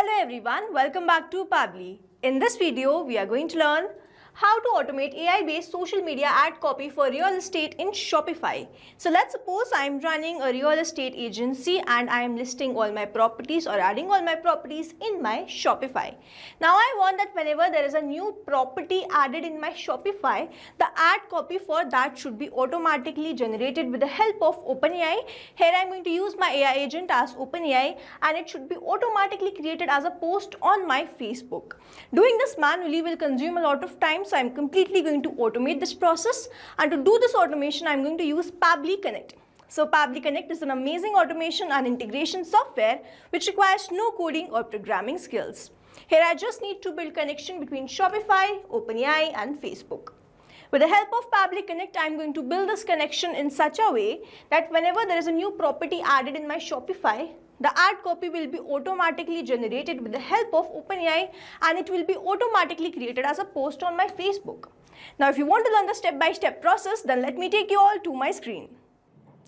Hello everyone, welcome back to Pabbly. In this video, we are going to learn how to automate AI-based social media ad copy for real estate in Shopify. So let's suppose I am running a real estate agency and I am listing all my properties or adding all my properties in my Shopify. Now I want that whenever there is a new property added in my Shopify, the ad copy for that should be automatically generated with the help of OpenAI. Here I am going to use my AI agent as OpenAI and it should be automatically created as a post on my Facebook. Doing this manually will consume a lot of time, so I'm completely going to automate this process, and to do this automation I'm going to use Pabbly Connect. So Pabbly Connect is an amazing automation and integration software which requires no coding or programming skills. Here I just need to build connection between Shopify, OpenAI and Facebook. With the help of Pabbly Connect, I'm going to build this connection in such a way that whenever there is a new property added in my Shopify, the ad copy will be automatically generated with the help of OpenAI and it will be automatically created as a post on my Facebook. Now, if you want to learn the step-by-step process, then let me take you all to my screen.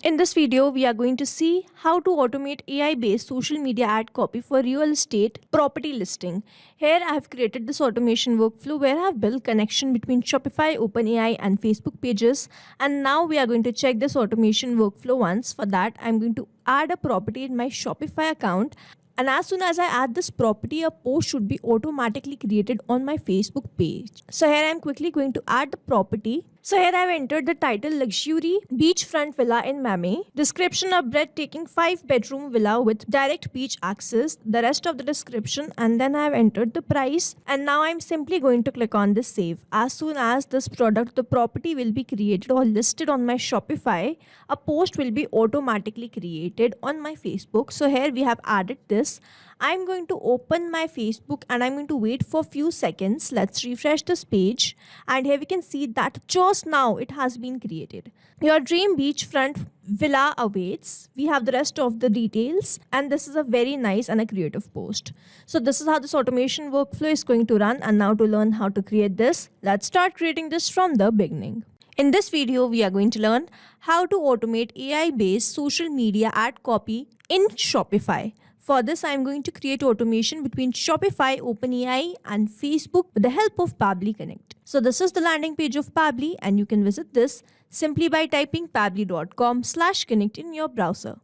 In this video, we are going to see how to automate AI-based social media ad copy for real estate property listing. Here, I have created this automation workflow where I have built connection between Shopify, OpenAI and Facebook pages. And now we are going to check this automation workflow once. For that, I'm going to add a property in my Shopify account. And as soon as I add this property, a post should be automatically created on my Facebook page. So here I am quickly going to add the property. So here I have entered the title Luxury Beachfront Villa in Mame. Description of breathtaking 5-bedroom villa with direct beach access. The rest of the description, and then I have entered the price. And now I'm simply going to click on this save. As soon as this product, the property will be created or listed on my Shopify, a post will be automatically created on my Facebook. So here we have added this. I'm going to open my Facebook and I'm going to wait for a few seconds. Let's refresh this page and here we can see that just now it has been created. Your dream beachfront villa awaits. We have the rest of the details and this is a very nice and a creative post. So this is how this automation workflow is going to run, and now to learn how to create this, let's start creating this from the beginning. In this video, we are going to learn how to automate AI-based social media ad copy in Shopify. For this, I am going to create automation between Shopify, OpenAI and Facebook with the help of Pabbly Connect. So this is the landing page of Pabbly and you can visit this simply by typing pabbly.com/connect in your browser.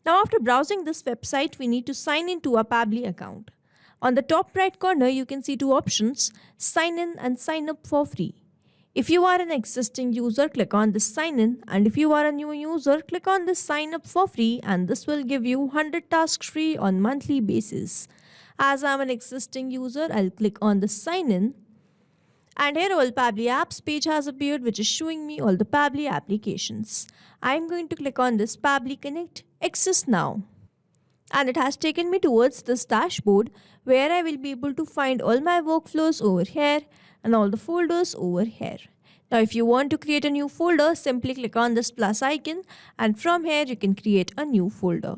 Now after browsing this website, we need to sign in to our Pabbly account. On the top right corner, you can see two options, sign in and sign up for free. If you are an existing user, click on this sign in, and if you are a new user, click on this sign up for free, and this will give you 100 tasks free on monthly basis. As I'm an existing user, I'll click on the sign in, and here all Pabbly apps page has appeared, which is showing me all the Pabbly applications. I'm going to click on this Pabbly Connect Access Now. And it has taken me towards this dashboard where I will be able to find all my workflows over here and all the folders over here. Now if you want to create a new folder, simply click on this plus icon and from here you can create a new folder.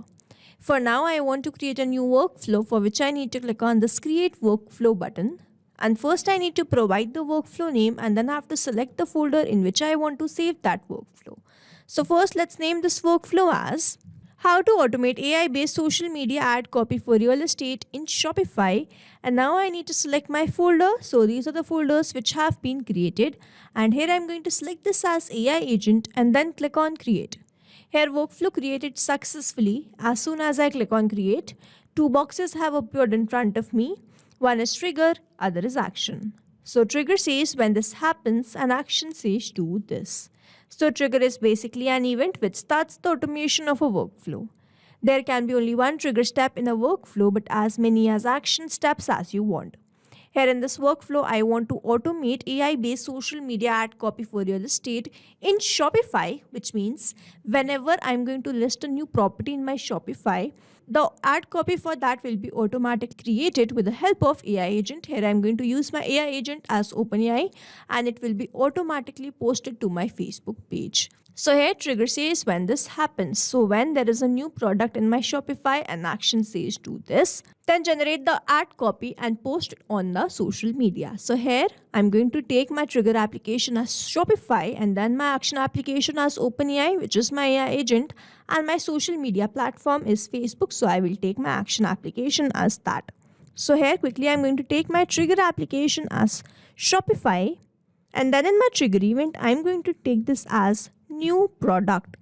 For now I want to create a new workflow, for which I need to click on this create workflow button. And first I need to provide the workflow name and then I have to select the folder in which I want to save that workflow. So first let's name this workflow as how to automate AI-based social media ad copy for real estate in Shopify. And now I need to select my folder. So these are the folders which have been created. And here I'm going to select this as AI agent and then click on create. Here workflow created successfully. As soon as I click on create, two boxes have appeared in front of me. One is trigger, other is action. So trigger says when this happens and action says do this. So trigger is basically an event which starts the automation of a workflow. There can be only one trigger step in a workflow, but as many as action steps as you want. Here in this workflow, I want to automate AI-based social media ad copy for real estate in Shopify, which means whenever I'm going to list a new property in my Shopify, the ad copy for that will be automatically created with the help of AI agent. Here I'm going to use my AI agent as OpenAI and it will be automatically posted to my Facebook page. So here trigger says when this happens. So when there is a new product in my Shopify and action says do this, then generate the ad copy and post it on the social media. So here I'm going to take my trigger application as Shopify and then my action application as OpenAI, which is my AI agent, and my social media platform is Facebook. So I will take my action application as that. So here quickly I'm going to take my trigger application as Shopify, and then in my trigger event I'm going to take this as new product.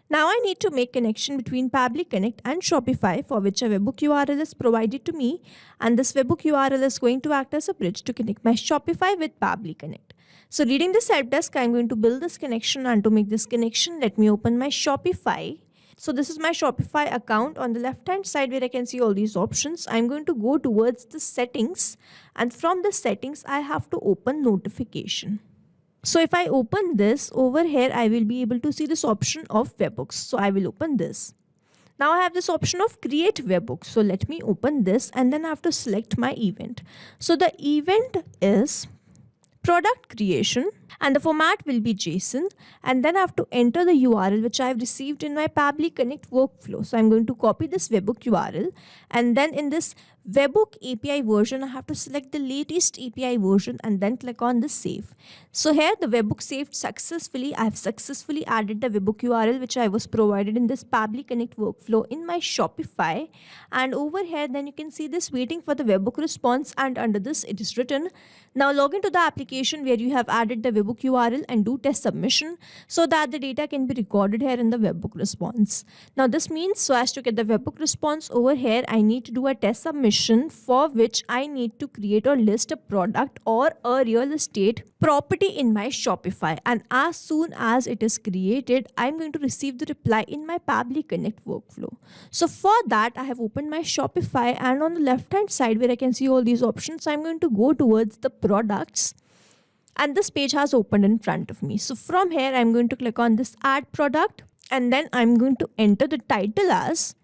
Now I need to make connection between Pabbly Connect and Shopify, for which a webhook URL is provided to me, and this webhook URL is going to act as a bridge to connect my Shopify with Pabbly Connect. So reading this help desk, I'm going to build this connection, and to make this connection, let me open my Shopify. So this is my Shopify account. On the left hand side where I can see all these options, I'm going to go towards the settings, and from the settings I have to open notification. So if I open this over here, I will be able to see this option of webhooks. So I will open this. Now I have this option of create webhook. So let me open this, and then I have to select my event. So the event is product creation, and the format will be JSON, and then I have to enter the URL which I have received in my Pabbly Connect workflow. So I'm going to copy this webhook URL, and then in this webhook API version I have to select the latest API version and then click on the save. So here the webhook saved successfully. I have successfully added the webhook URL which I was provided in this Pabbly Connect workflow in my Shopify, and over here then you can see this waiting for the webhook response, and under this it is written, now log into the application where you have added the webhook URL and do test submission so that the data can be recorded here in the webhook response. Now this means, so as to get the webhook response over here, I need to do a test submission, for which I need to create or list a product or a real estate property in my Shopify, and as soon as it is created, I'm going to receive the reply in my Pabbly Connect workflow. So for that I have opened my Shopify, and on the left hand side where I can see all these options, I'm going to go towards the products, and this page has opened in front of me. So from here I'm going to click on this add product, and then I'm going to enter the title as,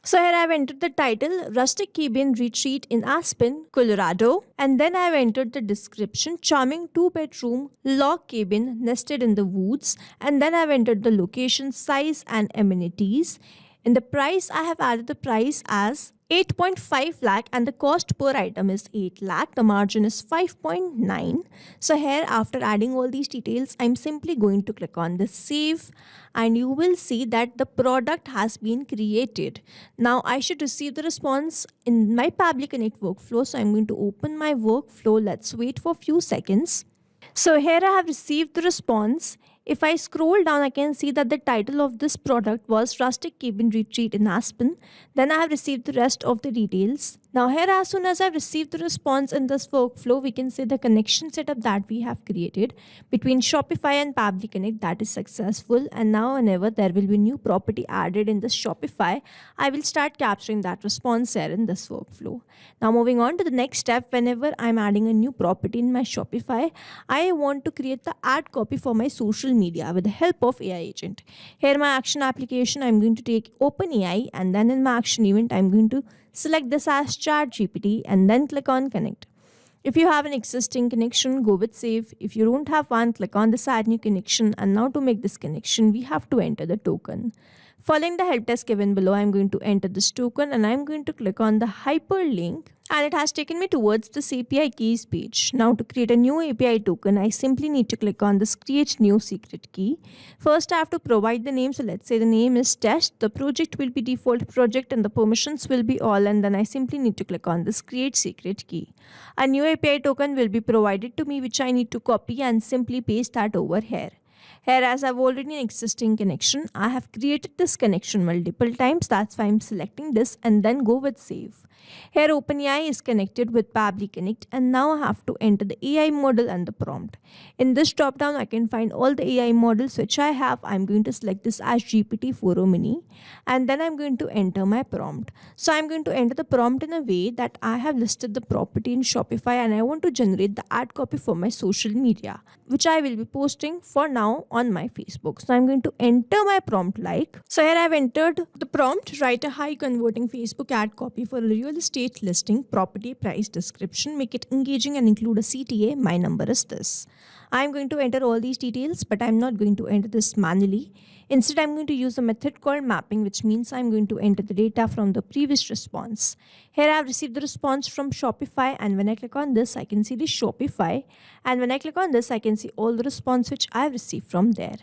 so here I have entered the title, Rustic Cabin Retreat in Aspen, Colorado, and then I have entered the description, charming 2-bedroom log cabin nested in the woods, and then I have entered the location, size and amenities. In the price, I have added the price as 8.5 lakh, and the cost per item is 8 lakh. The margin is 5.9. So here after adding all these details, I'm simply going to click on the save, and you will see that the product has been created. Now I should receive the response in my Pabbly Connect workflow. So I'm going to open my workflow. Let's wait for a few seconds. So here I have received the response. If I scroll down, I can see that the title of this product was Rustic Cabin Retreat in Aspen. Then I have received the rest of the details. Now here, as soon as I've received the response in this workflow, we can see the connection setup that we have created between Shopify and Pabbly Connect, that is successful. And now whenever there will be new property added in this Shopify, I will start capturing that response here in this workflow. Now moving on to the next step, whenever I'm adding a new property in my Shopify, I want to create the ad copy for my social media with the help of AI agent. Here my action application, I'm going to take OpenAI, and then in my action event, I'm going to select this as ChatGPT and then click on connect. If you have an existing connection, go with save. If you don't have one, click on this add new connection, and now to make this connection, we have to enter the token. Following the help desk given below, I'm going to enter this token, and I'm going to click on the hyperlink, and it has taken me towards this API keys page. Now to create a new API token, I simply need to click on this create new secret key. First I have to provide the name, so let's say the name is test, the project will be default project, and the permissions will be all, and then I simply need to click on this create secret key. A new API token will be provided to me, which I need to copy and simply paste that over here. Here, as I've already an existing connection, I have created this connection multiple times. That's why I'm selecting this and then go with save. Here OpenAI is connected with Pabbly Connect, and now I have to enter the AI model and the prompt. In this drop down, I can find all the AI models which I have. I'm going to select this as GPT-4o Mini, and then I'm going to enter my prompt. So I'm going to enter the prompt in a way that I have listed the property in Shopify, and I want to generate the ad copy for my social media, which I will be posting for now on my Facebook. So I'm going to enter my prompt like, so here I've entered the prompt, write a high converting Facebook ad copy for a real estate listing, property, price, description, make it engaging and include a CTA, my number is this. I'm going to enter all these details, but I'm not going to enter this manually. Instead, I'm going to use a method called mapping, which means I'm going to enter the data from the previous response. Here I've received the response from Shopify, and when I click on this, I can see the Shopify, and when I click on this, I can see all the response which I've received from there.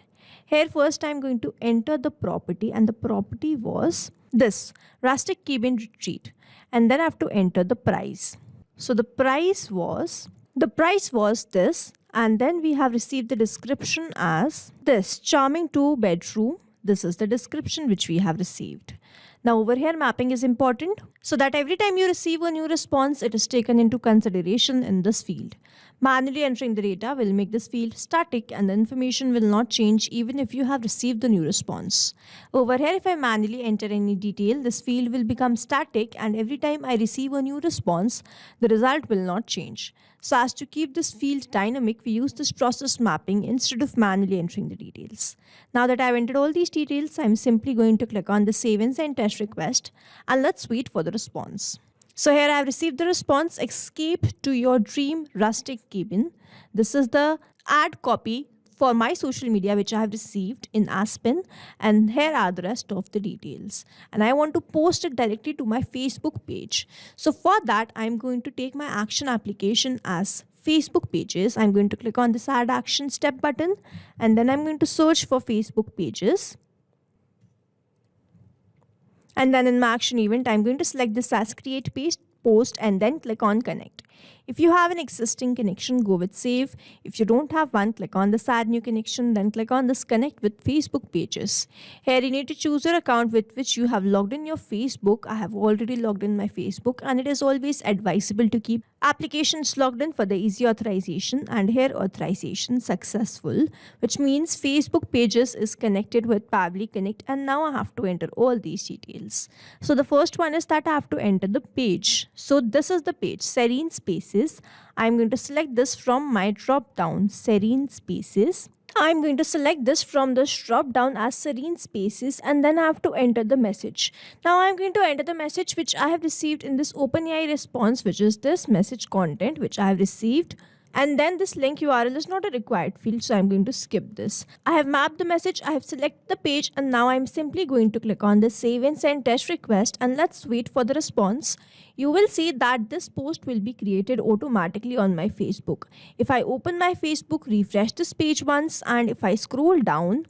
Here first I'm going to enter the property, and the property was this rustic cabin retreat, and then I have to enter the price. So the price was this, and then we have received the description as this charming 2-bedroom. This is the description which we have received. Now over here mapping is important so that every time you receive a new response, it is taken into consideration in this field. Manually entering the data will make this field static and the information will not change even if you have received the new response. Over here, if I manually enter any detail, this field will become static and every time I receive a new response, the result will not change. So as to keep this field dynamic, we use this process mapping instead of manually entering the details. Now that I've entered all these details, I'm simply going to click on the Save and Send Test Request and let's wait for the response. So here I have received the response, escape to your dream rustic cabin. This is the ad copy for my social media which I have received in Aspen, and here are the rest of the details. And I want to post it directly to my Facebook page. So for that, I'm going to take my action application as Facebook pages. I'm going to click on this add action step button and then I'm going to search for Facebook pages. And then in my action event, I'm going to select this as create page post and then click on connect. If you have an existing connection, go with save. If you don't have one, click on this add new connection, then click on this connect with Facebook pages. Here you need to choose your account with which you have logged in your Facebook. I have already logged in my Facebook and it is always advisable to keep applications logged in for the easy authorization, and here authorization successful, which means Facebook pages is connected with Pabbly Connect, and now I have to enter all these details. So the first one is that I have to enter the page. So this is the page, Serene Spaces. I'm going to select this from my drop down, Serene Spaces. I'm going to select this from this drop down as Serene Spaces, and then I have to enter the message. Now I'm going to enter the message which I have received in this OpenAI response, which is this message content which I have received. And then this link URL is not a required field, so I'm going to skip this. I have mapped the message, I have selected the page, and now I'm simply going to click on the Save and Send Test Request and let's wait for the response. You will see that this post will be created automatically on my Facebook. If I open my Facebook, refresh this page once, and if I scroll down,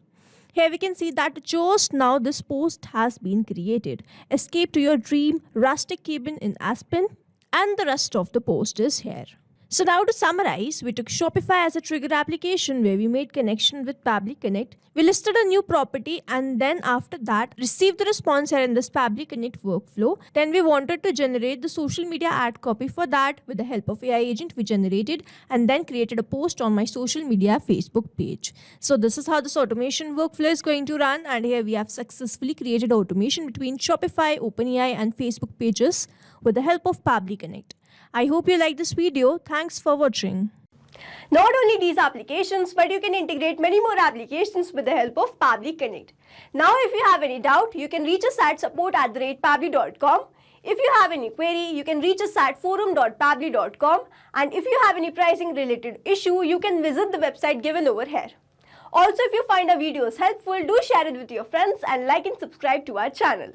here we can see that just now this post has been created. Escape to your dream rustic cabin in Aspen, and the rest of the post is here. So now to summarize, we took Shopify as a trigger application where we made connection with Pabbly Connect. We listed a new property and then after that received the response here in this Pabbly Connect workflow. Then we wanted to generate the social media ad copy. For that, with the help of AI agent, we generated and then created a post on my social media Facebook page. So this is how this automation workflow is going to run, and here we have successfully created automation between Shopify, OpenAI and Facebook pages with the help of Pabbly Connect. I hope you like this video. Thanks for watching. Not only these applications, but you can integrate many more applications with the help of Pabbly Connect. Now, if you have any doubt, you can reach us at support@pabbly.com. If you have any query, you can reach us at forum.pabbly.com. And if you have any pricing related issue, you can visit the website given over here. Also, if you find our videos helpful, do share it with your friends and like and subscribe to our channel.